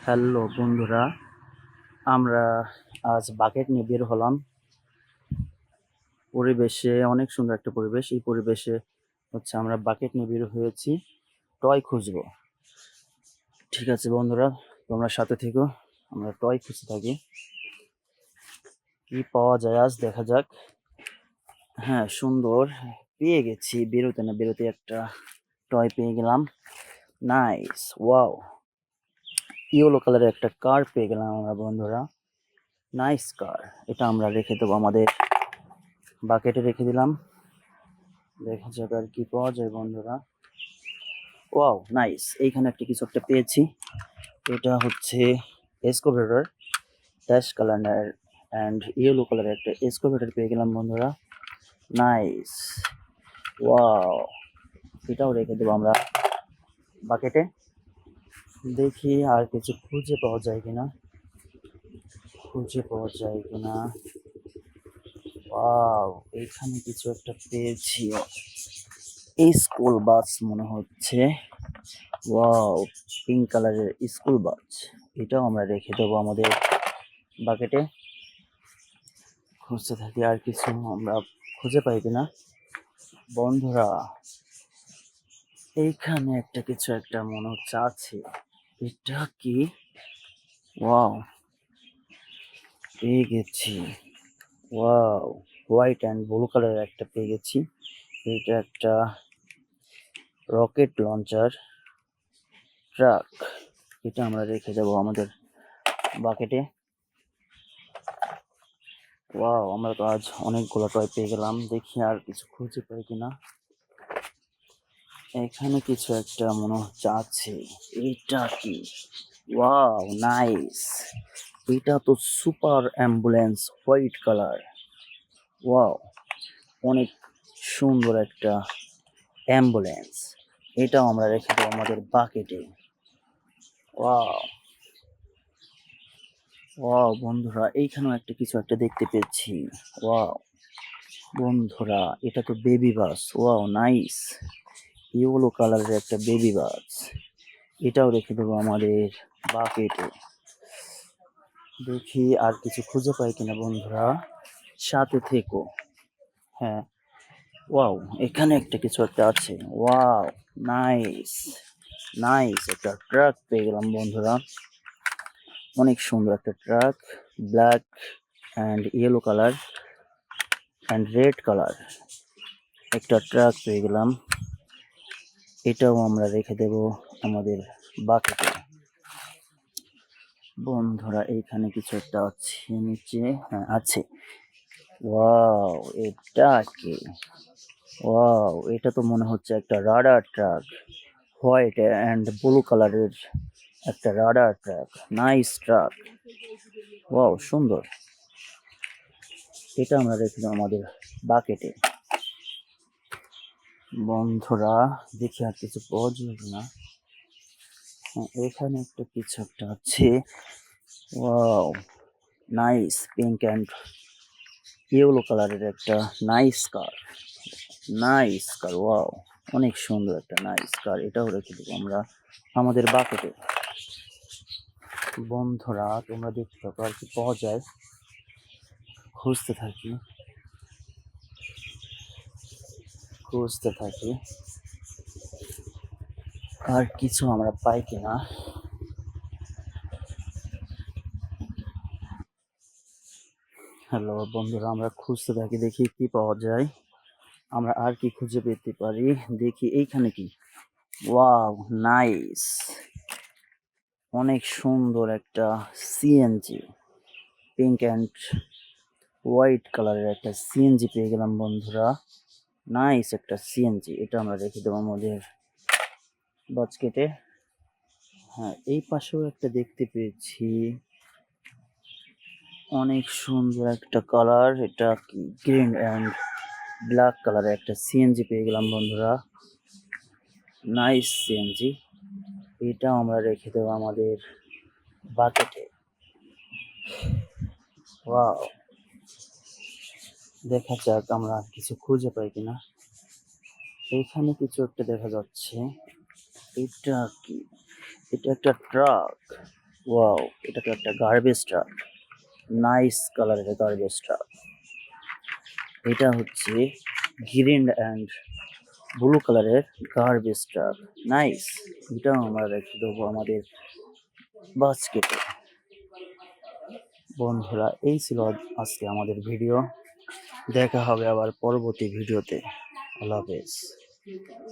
Hello বন্ধুরা, আমরা আজ বাকেট নিয়ে বের হলাম। পরিবেশে অনেক সুন্দর একটা পরিবেশ। এই পরিবেশে আমরা বাকেট নিয়ে বের হয়েছি টয় খুঁজবো। ঠিক আছে বন্ধুরা, তোমরা সাথে থেকো, আমরা টয় খুঁজতে থাকি। কি পাওয়া যায় আজ দেখা যাক। হ্যাঁ, সুন্দর পেয়ে গেছি। বেরোতে না বেরোতে একটা টয় পেয়ে গেলাম। Nice, wow! ইয়েলো কালারের একটা কার পেয়ে গেলাম আমরা বন্ধুরা। নাইস কার। এটা আমরা রেখে দেবো, আমাদের বাকেটে রেখে দিলাম। দেখা যাক আর কি পাওয়া যায় বন্ধুরা। Wow, nice! এইখানে একটা কিছু একটা পেয়েছি। এটা হচ্ছে এসকোভেটর, ড্যাশ কালার অ্যান্ড ইয়েলো কালারের একটা এসকোভেটর পেয়ে গেলাম বন্ধুরা। Nice, wow! এটাও রেখে দেবো আমরা বাকেটে। দেখি আর কিছু খুঁজে পাওয়া যায় কিনা। ওয়াও, এইখানে কিছু একটা পেয়েছি। এই স্কুল বাস মনে হচ্ছে। ওয়াও, পিঙ্ক কালারের স্কুল বাস। এটাও আমরা রেখে দেবো আমাদের বাকেটে। খুঁজতে থাকি আর কিছু আমরা খুঁজে পাই কিনা বন্ধুরা। এইখানে একটা কিছু একটা মনে হচ্ছে আছে। এটা কি? ওয়াও, পেয়ে গেছি। ওয়াও, হোয়াইট অ্যান্ড ব্লু কালারের একটা পেয়ে গেছি। এটা একটা রকেট লঞ্চার ট্রাক। এটা আমরা রেখে দেবো আমাদের বাকেটে। ওয়াও, আমরা তো আজ অনেকগুলো টয় পেয়ে গেলাম। দেখি আর কিছু খুঁজে পাই কিনা। এখানে কিছু একটা মনে হচ্ছে আছে। এটা কি? Wow, nice! এটা তো super ambulance, white colour. Wow, অনেক সুন্দর একটা অ্যাম্বুলেন্স। এটাও আমরা রেখে দেবো আমাদের বাকেটে। ওয়াও, ওয়াও বন্ধুরা, এইখানেও একটা কিছু একটা দেখতে পেয়েছি। ওয়াও বন্ধুরা, এটা তো baby bus. Wow, nice! Yellow কালারের একটা বেবি বাস। এটাও রেখে দেবো আমাদের বাকেটে। দেখি আর কিছু খুঁজে পাই কিনা বন্ধুরা, সাথে থেকো। হ্যাঁ, ওয়াও, এখানে একটা কিছু একটা আছে। Wow, nice! নাইস, একটা ট্রাক পেয়ে গেলাম বন্ধুরা। অনেক সুন্দর একটা truck, black and yellow colour and red colour একটা ট্রাক পেয়ে গেলাম। এটাও আমরা রেখে দেব আমাদের বাকেটে বন্ধুরা। এইখানে কিছু একটা আছে নিচে। হ্যাঁ, আছে। ওয়াও, এটা কি? ওয়াও, এটা তো মনে হচ্ছে একটা radar truck, white and blue কালারের একটা radar truck. Nice truck. Wow, সুন্দর। এটা আমরা রেখে দেব আমাদের বাকেটে বন্ধুরা। দেখি আর কিছু পাওয়া যায় কিনা। হ্যাঁ, এখানে একটা কিছু একটা আছে। Wow, nice! Pink and yellow কালারের একটা নাইস কার। নাইস কার, ওয়াও! অনেক সুন্দর একটা নাইস কার। এটাও রেখে দেবো আমরা আমাদের বাকেটে বন্ধুরা। তোমরা দেখতে থাকো আর কি পাওয়া যায়। খুঁজতে থাকি আর কিছু আমরা পাই কিনা। হ্যালো বন্ধুরা, আমরা খুঁজতে থাকি, দেখি কি পাওয়া যায়। আমরা আর কি খুঁজে পেতে পারি। দেখি এইখানে কি। Wow, nice! অনেক সুন্দর একটা সিএনজি, পিঙ্ক অ্যান্ড হোয়াইট কালারের একটা সিএনজি পেয়ে গেলাম বন্ধুরা। নাইস একটা সিএনজি। এটা আমরা রেখে দেবো আমাদের বাস্কেটে। হ্যাঁ, এই পাশেও একটা দেখতে পেয়েছি। অনেক সুন্দর একটা কালার। এটা কি? গ্রিন অ্যান্ড ব্ল্যাক কালারের একটা সিএনজি পেয়ে গেলাম বন্ধুরা। Nice CNG. এটাও আমরা রেখে দেবো আমাদের বাকেটে। ওয়াও, দেখা যাক আমরা আর কিছু খুঁজে পাই কিনা। এইখানে কিছু একটা দেখা যাচ্ছে। এটা কি? এটা একটা ট্রাক। ওয়াও, এটা তো একটা গার্বেজ ট্রাক। নাইস কালারের গার্বেজ ট্রাক। এটা হচ্ছে গ্রিন অ্যান্ড ব্লু কালারের গার্বেজ ট্রাক। নাইস। এটাও আমরা রেখে দেবো আমাদের বাস্কেটে। বন্ধুরা, এই ছিল আজকে আমাদের ভিডিও। দেখা হবে আবার পরবর্তী ভিডিওতে। আল্লাহ হাফেজ।